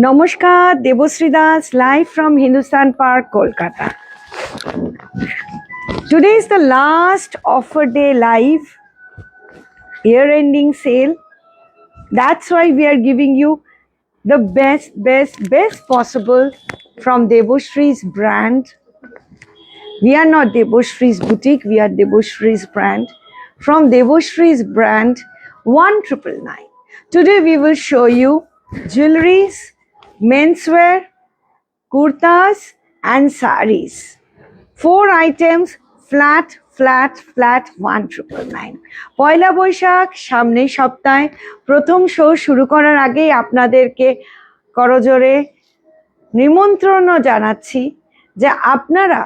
Namaskar, Debashree Das, live from Hindustan Park, Kolkata. Today is the last offer day live, year-ending sale. That's why we are giving you the best possible from Debashree's brand. We are not Debashree's boutique, we are Debashree's brand. From Debashree's brand, 1999. Today we will show you jewelries, menswear, kurtas and saris. 4 items, flat 1999. পয়লা বৈশাখ সামনের সপ্তাহে প্রথম show শুরু করার আগেই আপনাদেরকে করজোরে নিমন্ত্রণ জানাচ্ছি যে আপনারা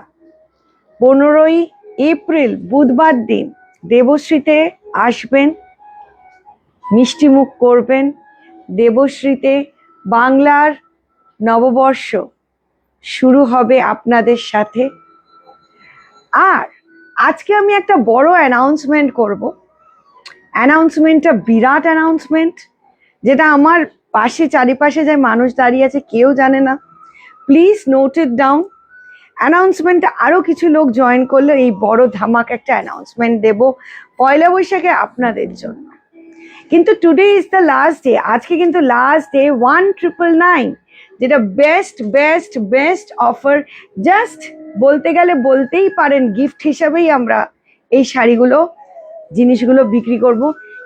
15ই এপ্রিল বুধবার দিন দেবশ্রীতে আসবেন, মিষ্টিমুখ করবেন। দেবশ্রীতে বাংলার নববর্ষ শুরু হবে আপনাদের সাথে। আর আজকে আমি একটা বড় অ্যানাউন্সমেন্ট করব। অ্যানাউন্সমেন্টটা বিরাট অ্যানাউন্সমেন্ট, যেটা আমার পাশে চারিপাশে যে মানুষ দাঁড়িয়ে আছে কেউ জানে না। Please note it down. অ্যানাউন্সমেন্টটা আরও কিছু লোক জয়েন করলে এই বড় ধামাক একটা অ্যানাউন্সমেন্ট দেব পয়লা বৈশাখে আপনাদের জন্য। কিন্তু today is the last day, আজকে কিন্তু লাস্ট ডে 1999, যেটা বেস্ট অফার। জাস্ট বলতে গেলে বলতেই পারেন গিফট হিসাবেই আমরা এই শাড়িগুলো জিনিসগুলো বিক্রি করব।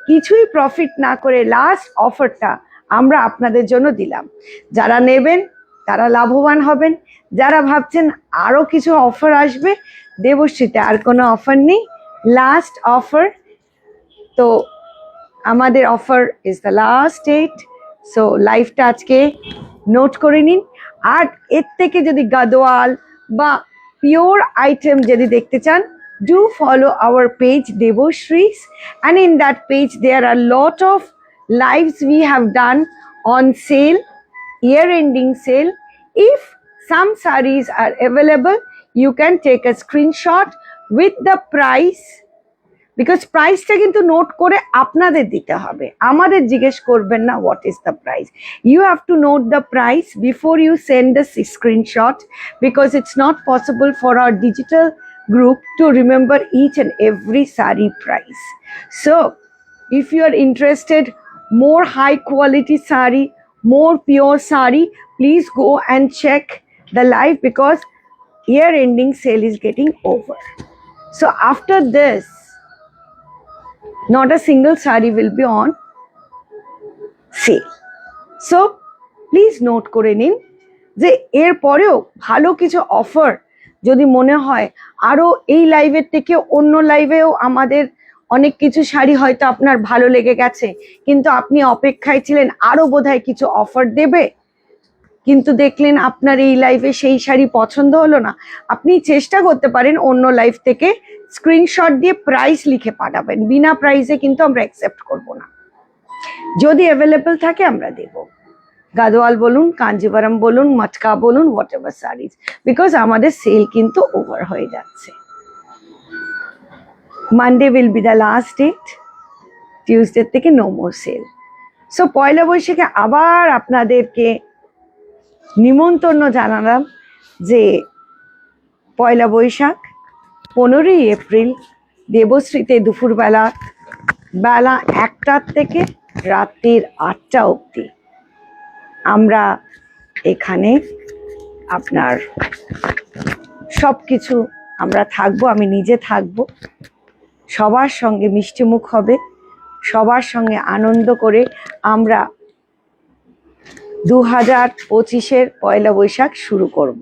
কিছুই প্রফিট না করে লাস্ট অফারটা আমরা আপনাদের জন্য দিলাম। যারা নেবেন তারা লাভবান হবেন। যারা ভাবছেন আরও কিছু অফার আসবে, দেবশ্রীতে আর কোনো অফার নেই, লাস্ট অফার। তো আমাদের offer is the last date. So লাইভটা আজকে নোট করে নিন। আর এর থেকে যদি গাদোয়াল বা পিওর আইটেম যদি দেখতে চান, do follow our page Debashrees, and in that page there are lot of lives we have done on sale, year-ending sale. If some sarees are available, you can take a screenshot with the price, because প্রাইসটা কিন্তু note করে আপনাদের দিতে হবে, আমাদের জিজ্ঞেস করবেন না what is the price. You have to note the price before you send the screenshot, because it's not possible for our digital group to remember each and every saree price. So if you are interested more high quality saree, more pure saree, please go and check the live, because year ending sale is getting over. So after this, not a single saree will be on sale. So please note করে নিন যে এর পরেও ভালো কিছু offer যদি মনে হয়, আরও এই লাইভের থেকে অন্য লাইভেও আমাদের অনেক কিছু শাড়ি হয়তো আপনার ভালো লেগে গেছে, কিন্তু আপনি অপেক্ষায় ছিলেন আরও বোধহয় কিছু অফার দেবে, কিন্তু দেখলেন আপনার এই লাইভে সেই শাড়ি পছন্দ হলো না, আপনি চেষ্টা করতে পারেন অন্য লাইভ থেকে স্ক্রিনশট দিয়ে প্রাইস লিখে পাঠাবেন। বিনা প্রাইসে কিন্তু আমরা অ্যাকসেপ্ট করব না, যদি অ্যাভেলেবল থাকে আমরা দেব। গাদোয়াল বলুন, কাঞ্জিভারাম বলুন, মটকা বলুন, হোয়াট এভার সারিজ, বিকজ আমাদের সেল কিন্তু ওভার হয়ে যাচ্ছে। Monday will be the last date, Tuesday থেকে নো মোর সেল। সো পয়লা বৈশাখে আবার আপনাদেরকে নিমন্ত্রণ জানালাম যে পয়লা বৈশাখ 15ই এপ্রিল দেবশ্রীতে দুপুরবেলা 1টা থেকে রাত্রির 8টা অবধি আমরা এখানে আপনার সব কিছু আমরা থাকবো, আমি নিজে থাকবো, সবার সঙ্গে মিষ্টিমুখ হবে, সবার সঙ্গে আনন্দ করে আমরা 2025-এর পয়লা বৈশাখ শুরু করব।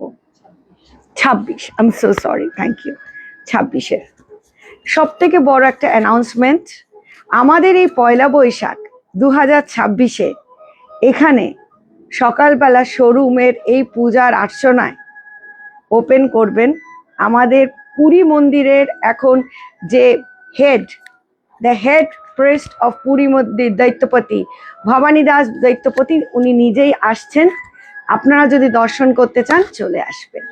26, I am so sorry, thank you. 26-এর সব থেকে বড় একটা অ্যানাউন্সমেন্ট, আমাদের এই পয়লা বৈশাখ 2026-এ এখানে সকালবেলা শোরুমের এই পূজার আর্চনায় ওপেন করবেন। আমাদের পুরী মন্দিরের এখন যে the head priest of Puri মন্দির দৈত্যপতি ভবানী দাস দৈত্যপতি, উনি নিজেই আসছেন। আপনারা যদি দর্শন করতে চান চলে আসবেন।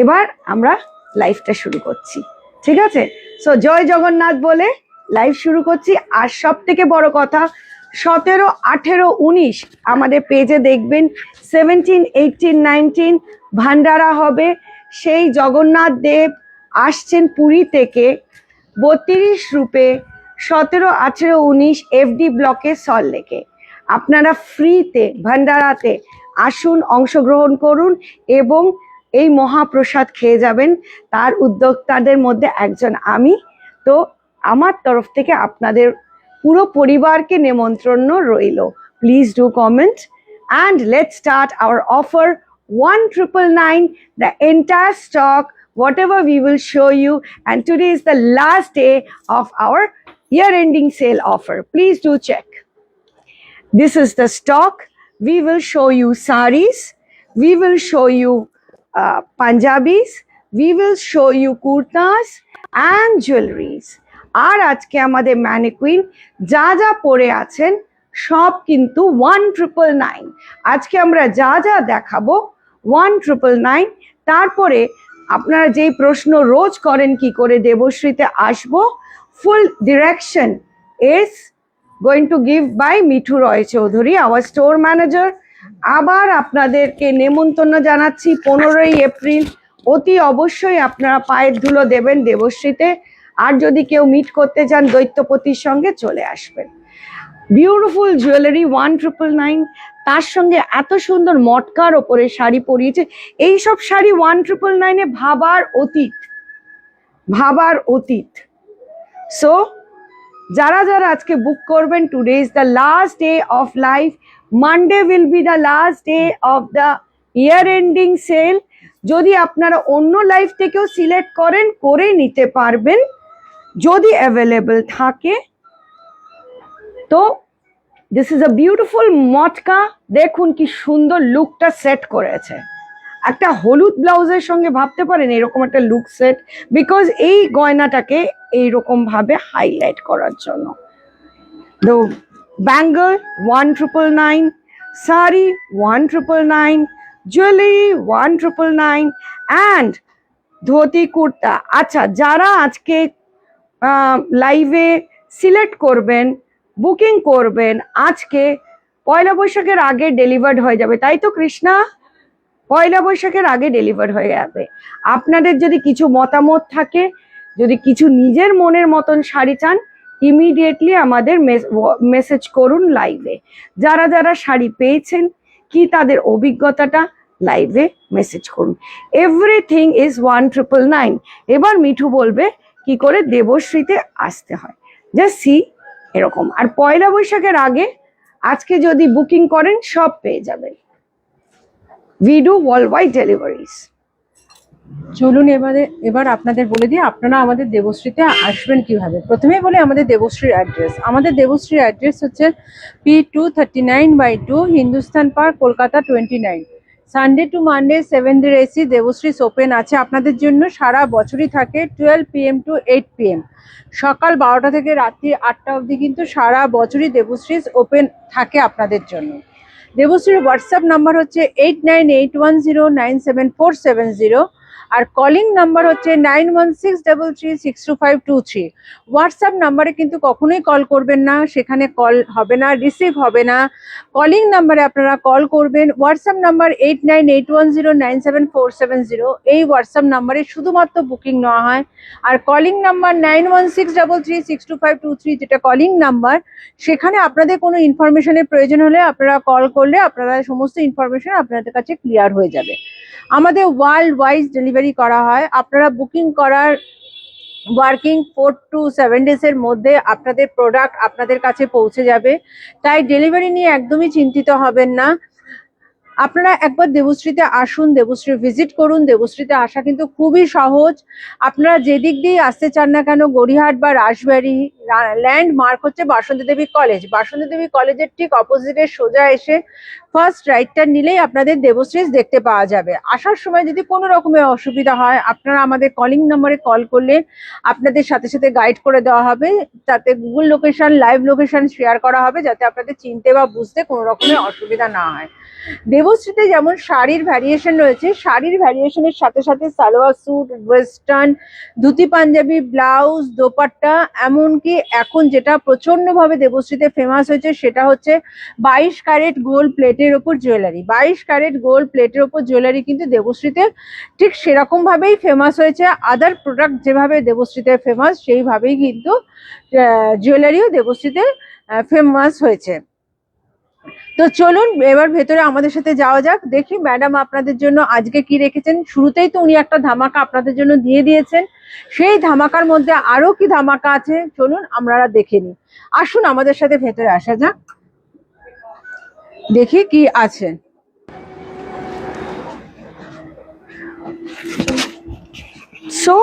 এবার আমরা লাইভটা শুরু করছি, ঠিক আছে? সো জয় জগন্নাথ বলে লাইভ শুরু করছি। আর সব থেকে বড় কথা, 17, 18, 19 আমাদের পেজে দেখবেন, 17, 18, 19 ভান্ডারা হবে। সেই জগন্নাথ দেব আসছেন পুরী থেকে 32 রূপে 17, 18, 19 FD ব্লকে সল্টলেকে। আপনারা ফ্রিতে ভান্ডারাতে আসুন, অংশগ্রহণ করুন এবং এই মহাপ্রসাদ খেয়ে যাবেন। তার উদ্যোক্তাদের মধ্যে একজন আমি। তো আমার তরফ থেকে আপনাদের পুরো পরিবারকে নেমন্ত্রণ রইল। Please do comment and let's start our offer 1999, the entire stock whatever we will show you, and today is the last day of our year ending sale offer. Please do check. This is the stock. We will show you saris, we will show you Punjabis, we will show you kurtas and jewelries. আর আজকে আমাদের mannequin যা যা পরে আছেন সব কিন্তু 1999। আজকে আমরা যা যা দেখাবো 1999। তারপরে আপনারা যেই প্রশ্ন রোজ করেন কি করে দেবশ্রীতে আসবো, full direction is going to give by Mithu Roy Chowdhury, our store manager. আবার আপনাদেরকে নেমন্তন্ন জানাচ্ছি 15ই এপ্রিল। অতি অবশ্যই আপনারা পায়ের ধুলো দেবেন দেবশ্রীতে। আর যদি কেউ মিট করতে চান দৈত্যপতির সঙ্গে চলে আসবেন। বিউটিফুল জুয়েলারি 1999, তার সঙ্গে এত সুন্দর মটকার ওপরে শাড়ি পরিয়েছে। এইসব শাড়ি 1999-এ ভাবার অতীত। সো যারা যারা আজকে বুক করবেন, today is the last day of life, Monday will be the last day of the year ending sell. যদি আপনারা অন্য লাইফ থেকেও সিলেক্ট করেন করে নিতে পারবেন যদি অ্যাভেলেবল থাকে। তো দিস ইজ আ বিউটিফুল মটকা, দেখুন কি সুন্দর লুকটা সেট করেছে। একটা হলুদ ব্লাউজের সঙ্গে ভাবতে পারেন এরকম একটা লুক সেট, বিকজ এই গয়নাটাকে এইরকম ভাবে হাইলাইট করার জন্য। The Bengal 1999, sari 1999, jewellery 1999 and dhoti kurta. আচ্ছা, যারা আজকে লাইভে সিলেক্ট করবেন, বুকিং করবেন, আজকে পয়লা বৈশাখের আগে ডেলিভার্ড হয়ে যাবে, তাই তো কৃষ্ণা? পয়লা বৈশাখের আগে ডেলিভার হয়ে যাবে। আপনাদের যদি কিছু মতামত থাকে, যদি কিছু নিজের মনের মতন শাড়ি চান, ইমিডিয়েটলি আমাদের মেসেজ করুন লাইভে। যারা যারা শাড়ি পেয়েছেন কি তাদের অভিজ্ঞতাটা লাইভে মেসেজ করুন। Everything is 1999। এবার মিঠু বলবে কি করে দেবশ্রীতে আসতে হয়। জাস্ট সি এরকম। আর পয়লা বৈশাখের আগে আজকে যদি বুকিং করেন সব পেয়ে যাবেন। We do worldwide deliveries. চলুন এবার আপনাদের বলে দিই আপনারা আমাদের দেবশ্রীতে আসবেন কিভাবে। প্রথমেই বলি আমাদের দেবশ্রীর অ্যাড্রেস। আমাদের দেবশ্রীর অ্যাড্রেস হচ্ছে P239/2 Hindustan park, Kolkata 29। Sunday to Monday 7 day AC Debashree open আছে আপনাদের জন্য। সারা বছরই থাকে 12 PM to 8 PM। সকাল 12টা থেকে রাত্রি 8টা অবধি কিন্তু সারা বছরই দেবশ্রী ওপেন থাকে আপনাদের জন্য। দেবশ্রীর হোয়াটসঅ্যাপ নাম্বার হচ্ছে 8981097470 আর কলিং নাম্বার হচ্ছে 9163362523। হোয়াটসঅ্যাপ নাম্বারে কিন্তু কখনোই কল করবেন না, সেখানে কল হবে না, রিসিভ হবে না। কলিং নাম্বারে আপনারা কল করবেন। হোয়াটসঅ্যাপ নাম্বার 8981097470, এই হোয়াটসঅ্যাপ নাম্বারে শুধুমাত্র বুকিং নেওয়া হয়। আর কলিং নাম্বার 9163362523, যেটা কলিং নাম্বার, সেখানে আপনাদের কোনো ইনফরমেশনের প্রয়োজন হলে আপনারা কল করলে আপনারা সমস্ত ইনফরমেশন আপনাদের কাছে ক্লিয়ার হয়ে যাবে। আমাদের ওয়ার্ল্ড ওয়াইজ ডেলিভারি করা হয়। আপনারা বুকিং করার ওয়ার্কিং 4 to 7 ডেজের মধ্যে আপনাদের প্রোডাক্ট আপনাদের কাছে পৌঁছে যাবে, তাই ডেলিভারি নিয়ে একদমই চিন্তিত হবেন না। আপনারা একবার দেবশ্রীতে আসুন, দেবশ্রী ভিজিট করুন। দেবশ্রীতে আসা কিন্তু খুবই সহজ। আপনারা যেদিক দিয়ে আসতে চান না কেন, গড়িয়াহাট বা রাসবেরি, ল্যান্ডমার্ক হচ্ছে বাসন্তী দেবী কলেজ। বাসন্তী দেবী কলেজের ঠিক অপোজিটে সোজা এসে ফার্স্ট রাইটটা নিলেই আপনাদের দেবশ্রী দেখতে পাওয়া যাবে। আসার সময় যদি কোনো রকমের অসুবিধা হয়, আপনারা আমাদের কলিং নম্বরে কল করলে আপনাদের সাথে সাথে গাইড করে দেওয়া হবে। তাতে Google location, live location share করা হবে, যাতে আপনাদের চিনতে বা বুঝতে কোনো রকমের অসুবিধা না হয়। দেবশ্রীতে যেমন শাড়ির ভ্যারিয়েশন রয়েছে, শাড়ির ভ্যারিয়েশনের সাথে সাথে salwar suit, western, dhoti Punjabi, blouse, dupatta, এমনকি এখন যেটা প্রচন্ডভাবে দেবশ্রীতে ফেমাস হয়েছে সেটা হচ্ছে 22 ক্যারেট গোল্ড প্লেটের ওপর জুয়েলারি। 22 ক্যারেট গোল্ড প্লেটের ওপর জুয়েলারি কিন্তু দেবশ্রীতে ঠিক সেরকম ভাবেই ফেমাস হয়েছে। আদার প্রোডাক্ট যেভাবে দেবশ্রীতে ফেমাস, সেইভাবেই কিন্তু জুয়েলারিও দেবশ্রীতে ফেমাস হয়েছে। তো চলুন এবার ভেতরে আমাদের সাথে যাওয়া যাক, দেখি ম্যাডাম আপনাদের জন্য আজকে কি রেখেছেন। শুরুতেই তো উনি একটা ধামাকা আপনাদের জন্য দিয়ে দিয়েছেন, সেই ধামাকার মধ্যে আরো কি ধামাকা আছে চলুন আমরা দেখে নিই। আসুন আমাদের সাথে ভেতরে আসা যাক, দেখি কি আছে। So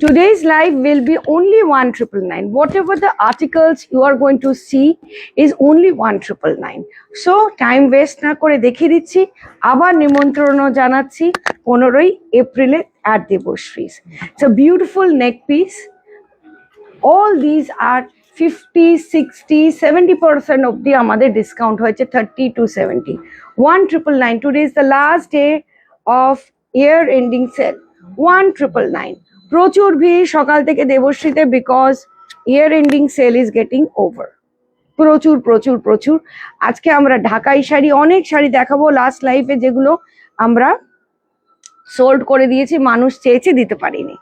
today's live will be only 1999. Whatever the articles you are going to see is only 1999. So time waste না করে দেখিয়ে দিচ্ছি, আবার নিমন্ত্রণও জানাচ্ছি 15ই এপ্রিলে at Debashree's. It's a beautiful neck piece. All these are 50, 60, 70% of the আমাদের discount হয়েছে 30 to 70. 1999. Today is the last day of year ending sale. 1999. প্রচুর ভিড় সকাল থেকে দেবশ্রীতে, because year ending sale is getting over. প্রচুর প্রচুর প্রচুর। আজকে আমরা ঢাকাই শাড়ি, অনেক শাড়ি দেখাবো লাস্ট লাইফে, যেগুলো আমরা সোল্ড করে দিয়েছি, মানুষ চেয়েছে দিতে পারিনি।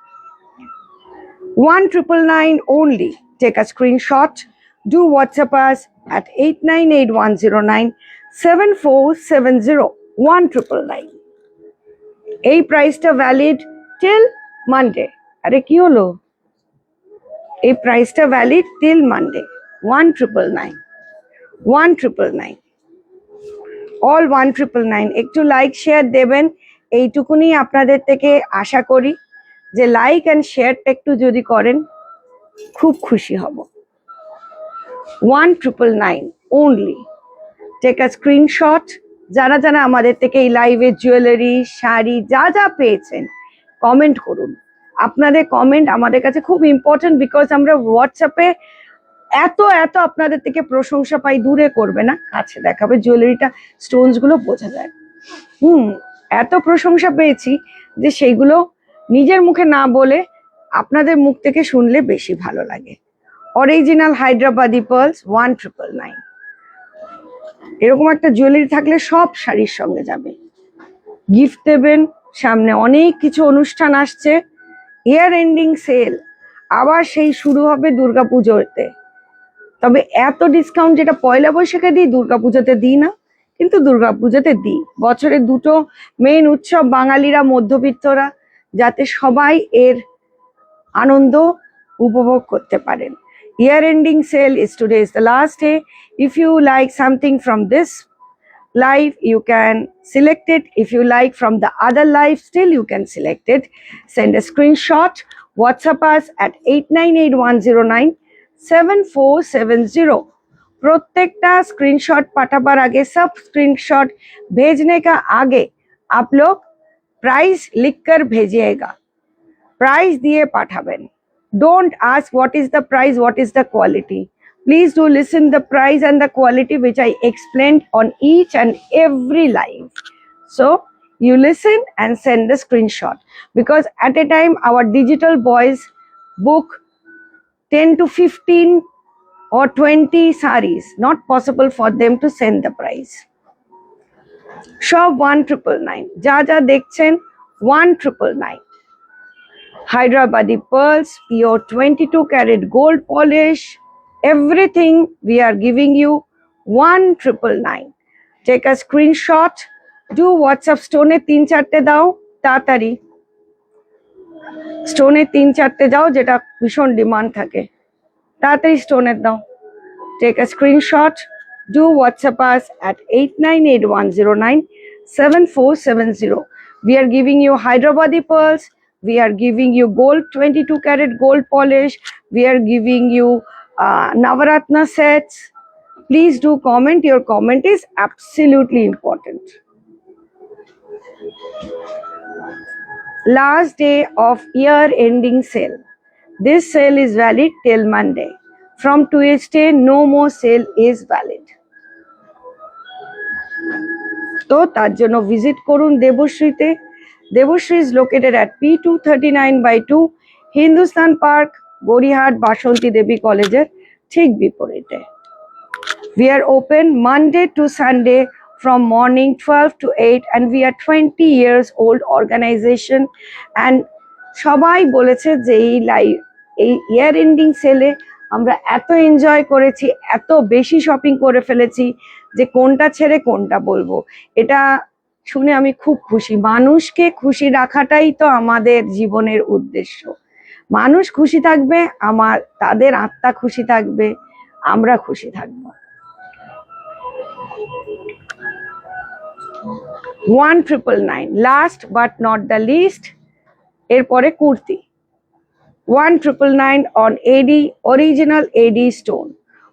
1999 only. Take a screenshot. Do WhatsApp us at 8981097470. 1999. এই প্রাইসটা ভ্যালিড টিল মানডে। আরে কি হলো, এই প্রাইসটা ভ্যালিড টিল মানডে। 1999. 1999. অল 1999. একটু লাইক শেয়ার দেবেন, এইটুকুনি আপনাদের থেকে আশা করি, যে লাইক অ্যান্ড শেয়ারটা একটু যদি করেন খুব খুশি হব। 1999 only. Take a screenshot. যারা যারা আমাদের থেকে এই লাইভে জুয়েলারি, শাড়ি যা যা পেয়েছেন কমেন্ট করুন। আপনাদের কমেন্ট আমাদের কাছে খুব ইম্পর্টেন্ট, বিকজ আমরা হোয়াটসঅ্যাপে এত এত আপনাদের থেকে প্রশংসা পাই, দূরে করবে না কাছে দেখাবে, জুয়েলারিটা স্টোনস গুলো বোঝা যায়। এত প্রশংসা পেয়েছি যে সেইগুলো নিজের মুখে না বলে আপনাদের মুখ থেকে শুনলে বেশি ভালো লাগে। Original Hyderabadi pearls 1999। এরকম একটা জুয়েলারি থাকলে সব শাড়ির সঙ্গে যাবে, গিফট দেবেন। সামনে অনেক কিছু অনুষ্ঠান আসছে, ইয়ার এন্ডিং সেল আবার সেই শুরু হবে দুর্গাপুজোতে। তবে এত ডিসকাউন্ট যেটা পয়লা বৈশাখে দিই, দুর্গাপুজোতে দিই না, কিন্তু দুর্গাপুজোতে দিই। বছরে দুটো মেইন উৎসব, বাঙালিরা মধ্যবিত্তরা যাতে সবাই এর আনন্দ উপভোগ করতে পারেন। Year ending sale is today is the last day. If you like something from this live, you can select it. If you like from the other live, still you can select it. Send a screenshot, WhatsApp us at 8981097470. प्रत्येकटा screenshot पाठाबार आगे, सब screenshot भेजने का आगे आप लोग price लिखकर भेजिएगा, price दिए पाठाबेन। Don't ask what is the price, what is the quality. Please do listen the price and the quality which I explained on each and every live. So you listen and send the screenshot, because at a time our digital boys book 10 to 15 or 20 sarees, not possible for them to send the price. Shop 1999. যা যা দেখছেন 1999. Hyderabadi pearls, pure 22 karat gold polish, everything we are giving you 1999. Take a screenshot, do WhatsApp, stone এ 3-4টে দাও তাড়াতাড়ি, স্টোনে 3-4টে দাও, যেটা ভীষণ demand থাকে, তাড়াতাড়ি স্টোনের দাও। Take a screenshot, do WhatsApp us at 8981097470. We are giving you Hyderabadi pearls. We are giving you gold 22 karat gold polish. We are giving you Navaratna sets. Please do comment. Your comment is absolutely important. Last day of year ending sale. This sale is valid till Monday. From Tuesday, no more sale is valid. তো তার জন্য visit করুন দেবশ্রীতে। Debashree is located at P239/2 Hindustan park, Gariahat, Basanti Debi কলেজের ঠিক বিপরীতে। We are open Monday to Sunday from morning 12 to 8 and we are 20 years old organization and সবাই বলেছে যে এই ইয়ার এন্ডিং সেলে আমরা এত এনজয় করেছি, এত বেশি শপিং করে ফেলেছি যে কোনটা ছেড়ে কোনটা বলবো। এটা শুনে আমি খুব খুশি। মানুষকে খুশি রাখাটাই তো আমাদের জীবনের উদ্দেশ্য। মানুষ খুশি থাকবে, তাদের আত্মা খুশি থাকবে, আমরা খুশি থাকবো। 1999 last but not the least. এরপরে kurti 1999 on AD original AD stone,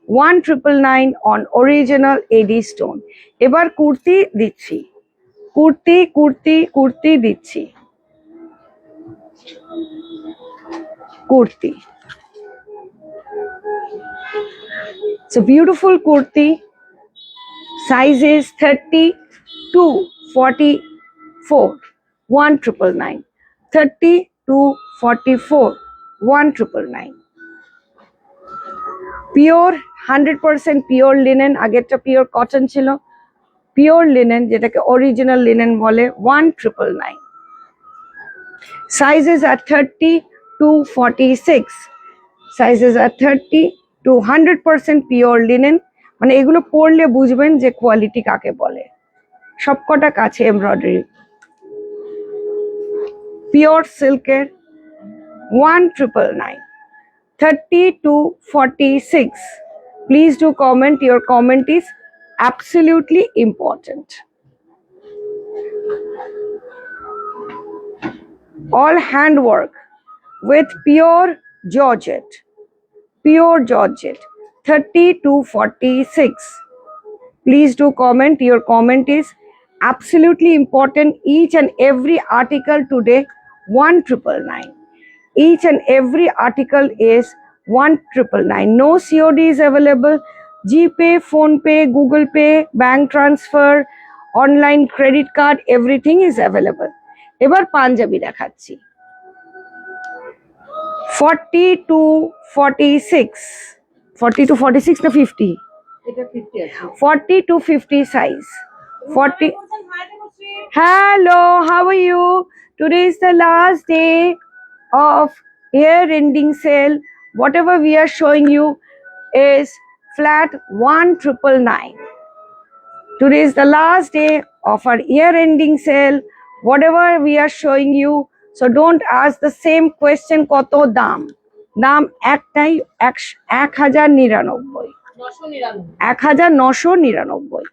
1999 on original AD stone। এবার কুর্তি দিচ্ছি, কুর্তি দিচ্ছি, kurti. It's a beautiful kurti. Size is 30 to 44, 1999, 30 to 44, 1999। Pure 100% pure linen, আগেরটা পিওর কটন ছিল, পিওর লিনেন যেটাকে অরিজিনাল লিনেন বলে, 1999। Sizes R 30 to 46, sizes R 30 to 100% pure linen. মানে এগুলো পরলে বুঝবেন যে কোয়ালিটি কাকে বলে। সবকটা কাছে এমব্রয়ডারি, পিওর সিল্কের, 1999, 30 to 46। Please do comment. Your comment is absolutely important. All handwork with pure georgette, 30 to 46। Please do comment. Your comment is absolutely important. Each and every article today 1999, each and every article is 1999। No COD is available. GPay, Phone Pay, Google Pay, bank transfer, online credit card, everything is available। এবার পাঞ্জাবি দেখাচ্ছি 40 to 46, 40 to 46 না 50, এটা 50 আছে। 40 to 50 size, 40। Hello, how are you? Today is the last day of year ending sale. Whatever we are showing you is flat 1999। Today is the last day of our year ending sale. Whatever we are showing you, so don't ask the same question koto dam। দাম একটাই, 1099, 1999।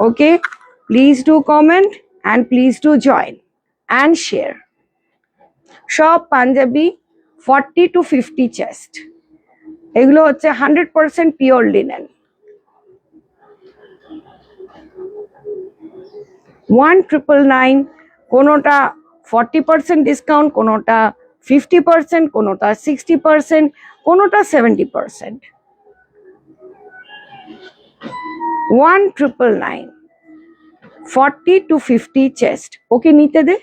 Okay, please do comment and please do join and share। সব panjabi 40 to 50 chest, এগুলো হচ্ছে 100% pure linen. 1999, কোনোটা 40% discount, কোনোটা 50%, কোনোটা 60%, কোনোটা 70%। 1999, 40 to 50 chest. ওকে নিতে দে।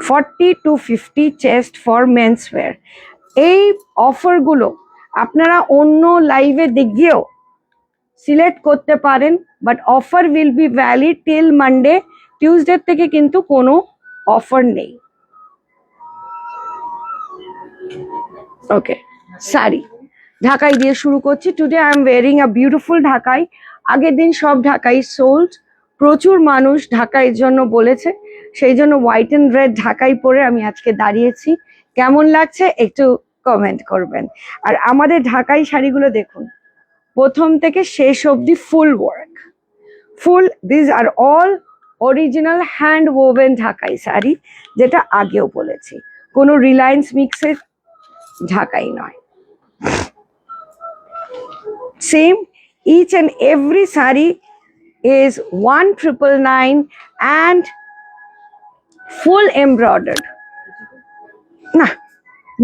40 to 50 chest for mens wear. এই অফারগুলো আপনারা অন্য লাইভে গিয়েও সিলেক্ট করতে পারেন, but offer will be valid till Monday. Tuesday থেকে কিন্তু কোনো অফার নেই। ওকে, শাড়ি ঢাকাই দিয়ে শুরু করছি। Today I am wiring a beautiful ঢাকাই। আগের দিন সব ঢাকাই সোল্ড, প্রচুর মানুষ ঢাকাইয়ের জন্য বলেছে, সেই জন্য হোয়াইট অ্যান্ড রেড ঢাকাই পরে আমি আজকে দাঁড়িয়েছি। কেমন লাগছে একটু কমেন্ট করবেন। আর আমাদের ঢাকাই শাড়িগুলো দেখুন, প্রথম থেকে শেষ অবধি full work, full. This are all original hand woven Dhakai sari, যেটা আগেও বলেছি, কোনো রিলায়েন্স মিক্সের ঢাকাই নয়। Same, each and every saree is 1999 and full embroidered. না,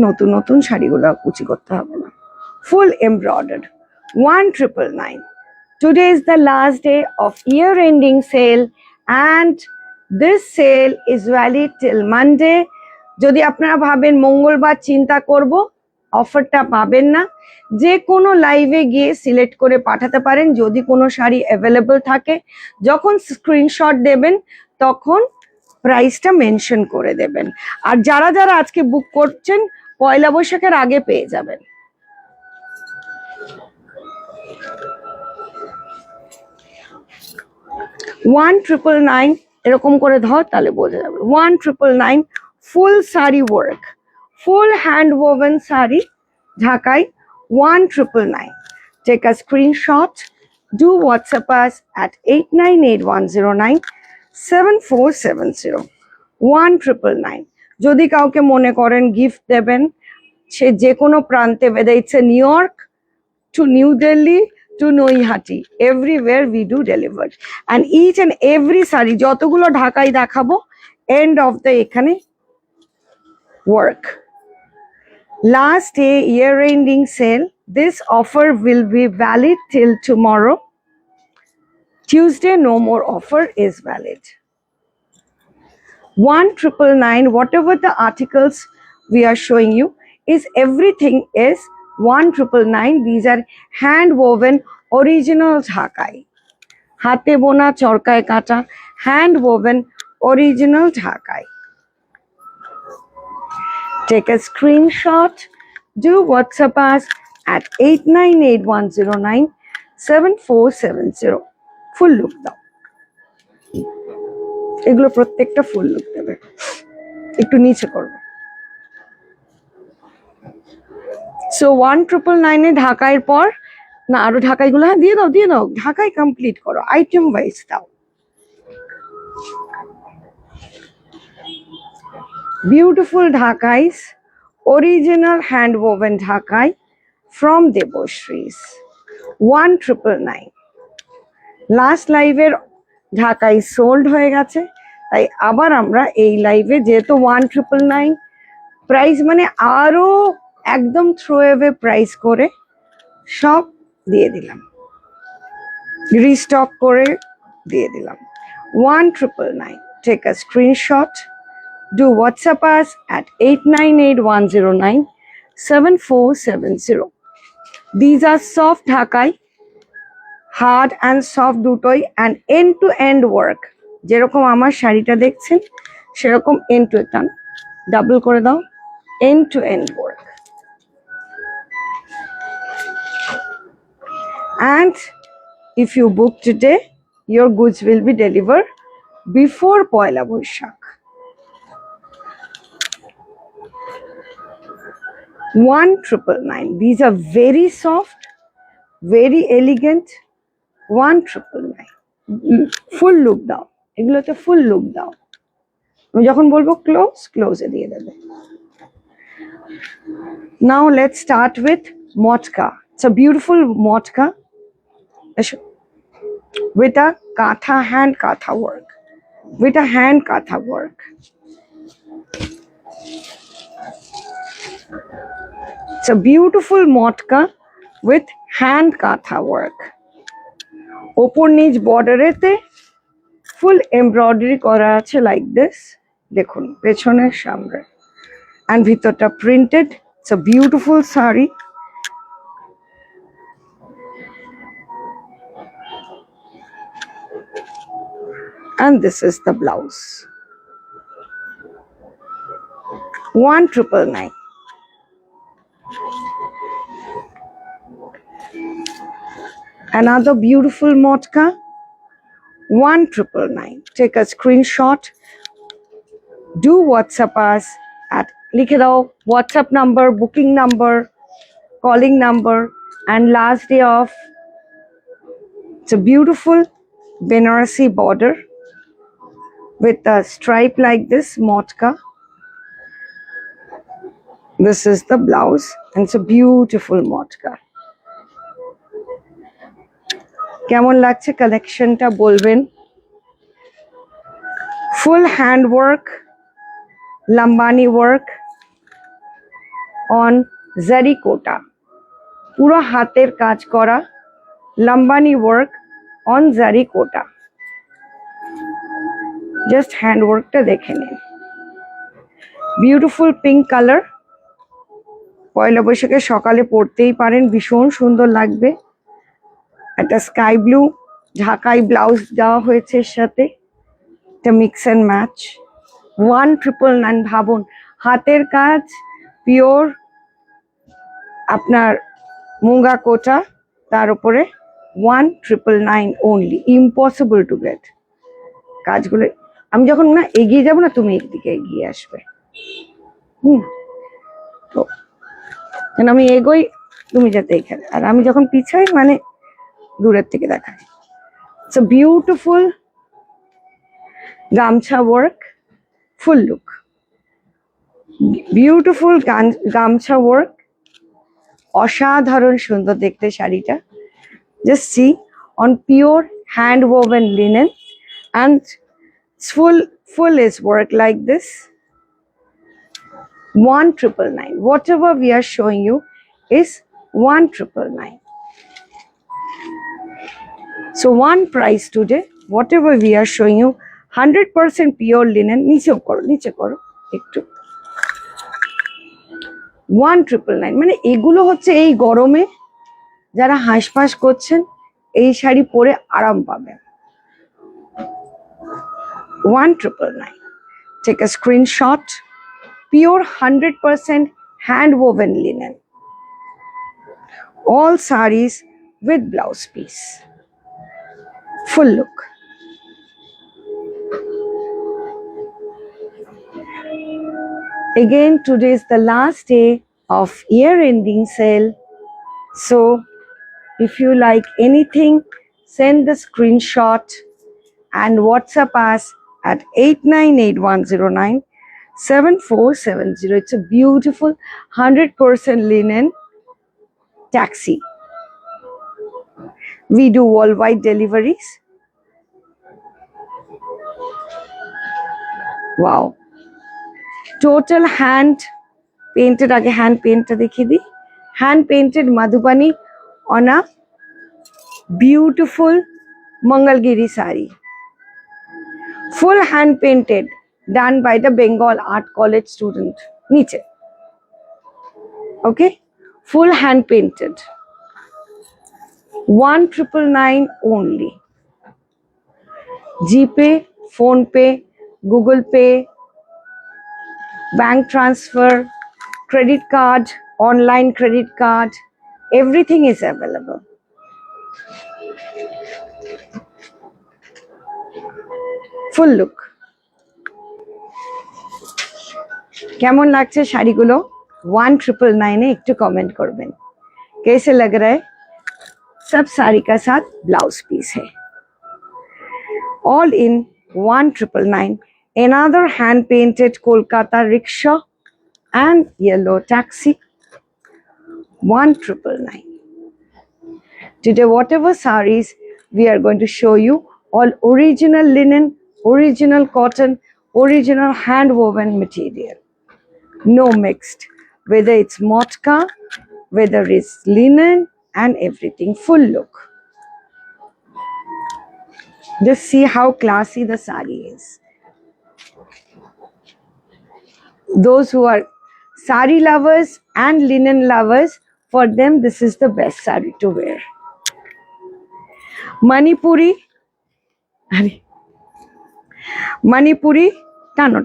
নতুন নতুন শাড়িগুলো কুচি করতে হবে না, full embroidered, 1999. Today is the last day of year ending sale and this sale is valid till Monday. যদি আপনারা ভাবেন মঙ্গলবার চিন্তা করব, অফারটা পাবেন না। যে কোনো লাইভে গিয়ে সিলেক্ট করে পাঠাতে পারেন যদি কোনো শাড়ি অ্যাভেলেবল থাকে। যখন স্ক্রিনশট দেবেন তখন প্রাইসটা মেনশন করে দেবেন। আর যারা যারা আজকে বুক করছেন পয়লা বৈশাখের আগে পেয়ে যাবেন। $1999 এরকম করে ধর, তাহলে বোঝা যাবে। $1999 full sari work, full hand woven sari Dhakai, $1999. Take a screenshot, do WhatsApp us at 8981097470, $1999. যদি কাউকে মনে করেন গিফট দেবেন, সে যে কোনো প্রান্তে, whether it's a New York to New Delhi to Noihati, everywhere we do deliver. And each and every sari যতগুলো ঢাকাই দেখাবো, end of the এখানে work. Last day year ending sale. This offer will be valid till tomorrow. Tuesday no more offer is valid. $1999. Whatever the articles we are showing you is everything is $1999. These are hand woven original Dhakai, hate bona chorkai kata, hand woven original Dhakai. Take a screenshot, do WhatsApp us at 8981097470. Full look দাও, এগুলো প্রত্যেকটা ফুল look দেবে, একটু নিচে করবে। So 1999 এ ঢাকাইয়ের পর না আরো ঢাকাইগুলো, হ্যাঁ দিয়ে দাও, ঢাকাই কমপ্লিট করো, আইটেম ওয়াইজ দাও। Beautiful Dhakais, original hand woven Dhakai from Deboshree, $1999. Last লাইভের ঢাকাই সোল্ড হয়ে গেছে, তাই আবার আমরা এই লাইভে যেহেতু 1999 প্রাইস, মানে আরো একদম থ্রো অ্যাওয়ে প্রাইস করে সব দিয়ে দিলাম, রিস্টক করে দিয়ে দিলাম। 1999. Take a screenshot, do WhatsApp us at 8981097470. These are soft Dhakai, hard and soft দুটোই, and end to end work. যেরকম আমার শাড়িটা দেখছেন সেরকম end to end, ডাবল করে দাও, end to end work. And if you book today, your goods will be delivered before Poila Boishakh. $1999. These are very soft, very elegant. $1999. Full look দাও, এগুলোতে ফুল look দাও। আমি যখন বলবো ক্লোজে দিয়ে দেবে। Now let's start with Motka. It's a beautiful Motka with a katha, hand katha work, with a hand katha work. It's a beautiful Motka with hand katha work. ওপর নিচ বর্ডারেতে ফুল এমব্রয়ডারি করা আছে লাইক দিস, দেখুন পেছনের সামনে, and ভিতরটা printed. It's a beautiful saree. And this is the blouse. $1999. Another beautiful Motka, $1999. Take a screenshot, do WhatsApp us at লিখে দাও WhatsApp number, booking number, calling number, and last day of. It's a beautiful Banarasi border with a stripe like this, motka. This is the blouse, and it's a beautiful motka. কেমন লাগছে কালেকশনটা বলবেন। Full hand work, lambani work on zari kota. পুরো হাতের কাজ করা Lambani work on জারি কোটা। Just hand ওয়ার্কটা দেখে নিন। বিউটিফুল পিঙ্ক কালার, পয়লা বৈশাখে সকালে পরতেই পারেন, ভীষণ সুন্দর লাগবে। একটা স্কাই ব্লু ঢাকাই ব্লাউজ দেওয়া হয়েছে এর সাথে, এটা মিক্স অ্যান্ড ম্যাচ। 1999, ভাবুন হাতের কাজ, পিওর আপনার মুঙ্গা কোটা, তার উপরে 1999 only, ইম্পসিবল টু গেট। কাজগুলো আমি যখন না এগিয়ে যাব না, তুমি একদিকে এগিয়ে আসবে। তো কেন আমি এগোই, তুমি যাতে এখানে, আর আমি যখন পিছাই মানে দূরের থেকে দেখাই। ইটস আ বিউটিফুল গামছা ওয়ার্ক, ফুল লুক, বিউটিফুল গামছা ওয়ার্ক, অসাধারণ সুন্দর দেখতে শাড়িটা। Just see, on pure hand woven linen, and it's full is work like this. 1999. Whatever we are showing you is 1999. So one price today, whatever we are showing you, 100% pure linen. নিচে করো একটু। 1999 মানে এগুলো হচ্ছে এই গরমে যারা হাঁসফাঁস করছেন এই শাড়ি পরে আরাম পাবেন। 1999. Take a screenshot. Pure 100% hand woven linen. All sarees with blouse piece. Full look. Again, today is the last day of year-ending sale. So, if you like anything, send the screenshot and WhatsApp us at 8981097470. It's a beautiful 100% linen taxi. We do worldwide deliveries. Wow. Total hand painted, আগে hand painted দেখিয়ে দিই। Hand painted Madhubani on a beautiful Mangalgiri sari. Full hand painted, done by the Bengal Art College student. Niche. Okay? Full hand painted. 1999 only. GPay, PhonePe, Google Pay, bank transfer, credit card, online credit card, everything is available. Full look. কেমন লাগছে শাড়িগুলো? 1999 একটু comment করবেন। कैसे लग रहा है? सब साड़ी का साथ ब्लाउज पीस है। All in 1999. Another hand painted Kolkata rickshaw and yellow taxi. 1999. Today, whatever sarees we are going to show you, all original linen, original cotton, original hand woven material. No mixed, whether it's motka, whether it's linen, and everything. Full look. Just see how classy the saree is. Those who are saree lovers and linen lovers, for them this is the best saree to wear. Manipuri, tano,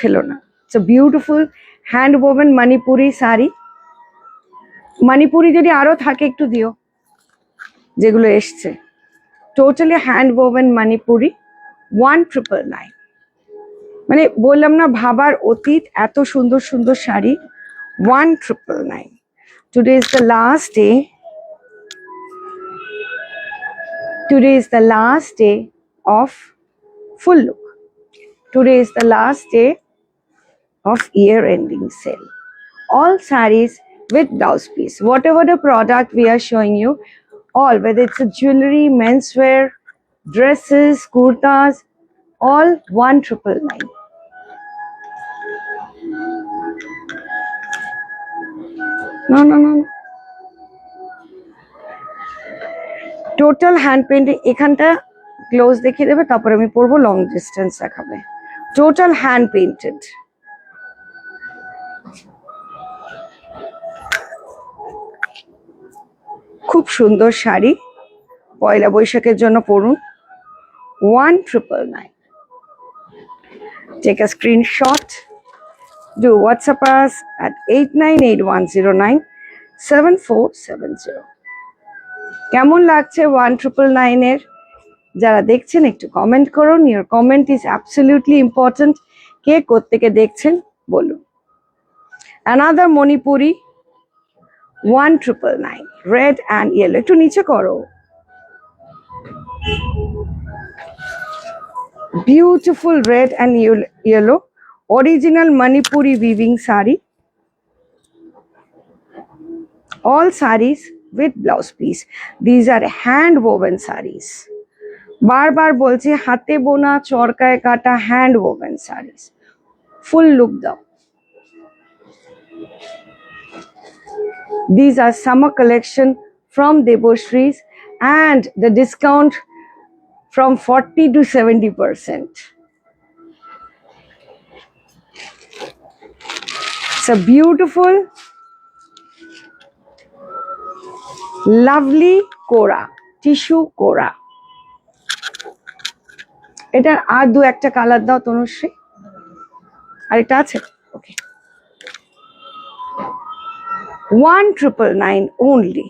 felo na. It's a beautiful hand woven Manipuri saree. Manipuri jodi aro thake ekটু দিও, যেগুলো এসছে। Totally hand woven Manipuri, 1999. মানে বললাম না, ভাবার অতীত, এত সুন্দর সুন্দর sari. 1999. Today is the last day. Today is the last day of full look. Today is the last day of year ending sale. All sarees with blouse piece. Whatever the product we are showing you, all, whether it's a jewelry, menswear, dresses, kurtas, all 1999. No, no, no. Total hand painting. এখানটা gloves দেখিয়ে দেবে, তারপরে আমি পরবো, long distance দেখাবে। Total hand painted. খুব সুন্দর শাড়ি, পয়লা বৈশাখের জন্য পরুন। 1999. Take a screenshot. Do WhatsApp us at 8981097470. কেমন লাগছে 1999 এর? যারা দেখছেন একটু কমেন্ট করুন। Your comment is absolutely important. কে কোত্থেকে দেখছেন বলুন। Another Manipuri 1999, red and yellow. একটু নিচে করো। Beautiful red and yellow, original Manipuri weaving sari. All sarees with blouse piece. These are hand woven sarees. বারবার বলছি, হাতে বোনা চরকায় কাটা হ্যান্ড ওভেন sarees. ফুল লুক দাও। These are summer collection from Deboshree and the discount from 40 to 70%. It's a beautiful, lovely কোরা, tissue কোরা। এটার আর দু একটা কালার দাও তনুশ্রী। আর এটা আছে, ওকে। 1999 only.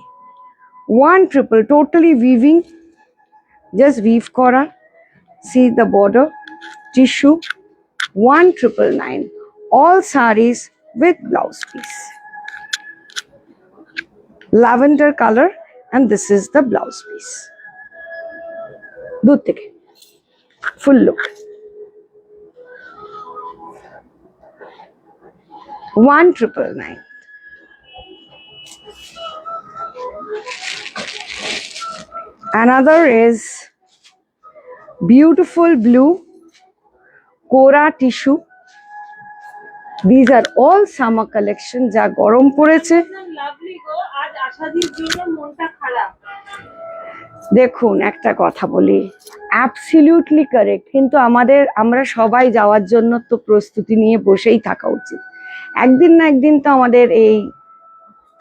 1999, totally weaving, just weave করা। See the border, tissue. 1999. All sarees with blouse piece. Lavender color, and this is the blouse piece. দূর থেকে full look. 1999. Another is beautiful blue Kora tissue. These are all summer collection, যা গরম পড়েছে। দেখুন, একটা কথা বলি, অ্যাবসলিউটলি কারেক্ট, কিন্তু আমরা সবাই যাওয়ার জন্য তো প্রস্তুতি নিয়ে বসেই থাকা উচিত। একদিন না একদিন তো আমাদের এই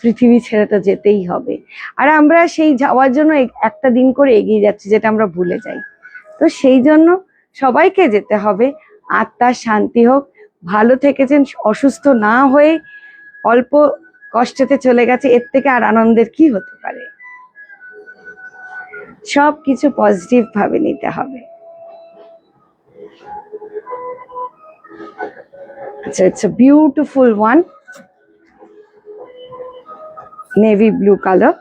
পৃথিবী ছেড়ে তো যেতেই হবে, আর আমরা সেই যাওয়ার জন্য একটা দিন করে এগিয়ে যাচ্ছি, যেটা আমরা ভুলে যাই। তো সেই জন্য সবাইকে যেতে হবে। আত্মার শান্তি হোক, ভালো থেকেছেন, অসুস্থ না হয়ে অল্প কষ্টেতে চলে গেছে, এর থেকে আর আনন্দের কি হতে পারে। সব কিছু পজিটিভ ভাবে নিতে হবে। আচ্ছা, it's a beautiful one, navy blue color,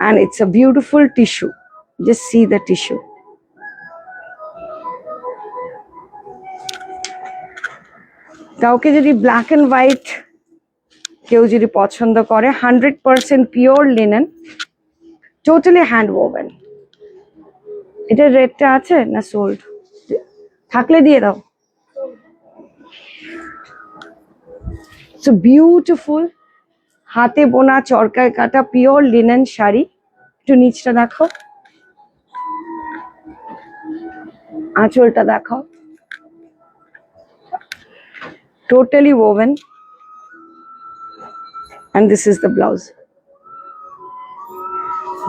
and it's a beautiful tissue. Just see the tissue. কাউকে যদি ব্ল্যাক এন্ড হোয়াইট কেউ যদি পছন্দ করে, 100% pure linen, totally hand woven. এটা রেটটা আছে না সোল্ড? থাকলে দিয়ে দাও। সো বিউটিফুল, হাতে বোনা চরকায় কাটা পিওর লিনেন শাড়ি। একটু নিচটা দেখো, আঁচলটা দেখাও, totally woven, and this is the blouse.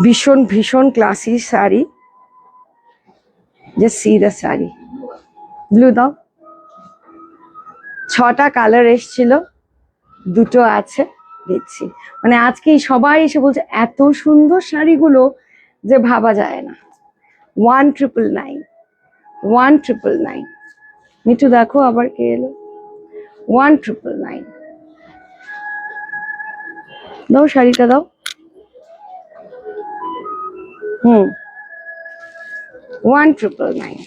ভীষণ ভীষণ classy sari. just see the sari. Blue দাও। 6টা কালার এসেছিল, 2টো আছে, দিচ্ছি। মানে আজকেই সবাই এসে বলছে এত সুন্দর শাড়িগুলো যে ভাবা যায় না। 1999, 1999। মিঠু দেখো আবার কে এলো। 1999। দাও শাড়িটা দাও। 1999।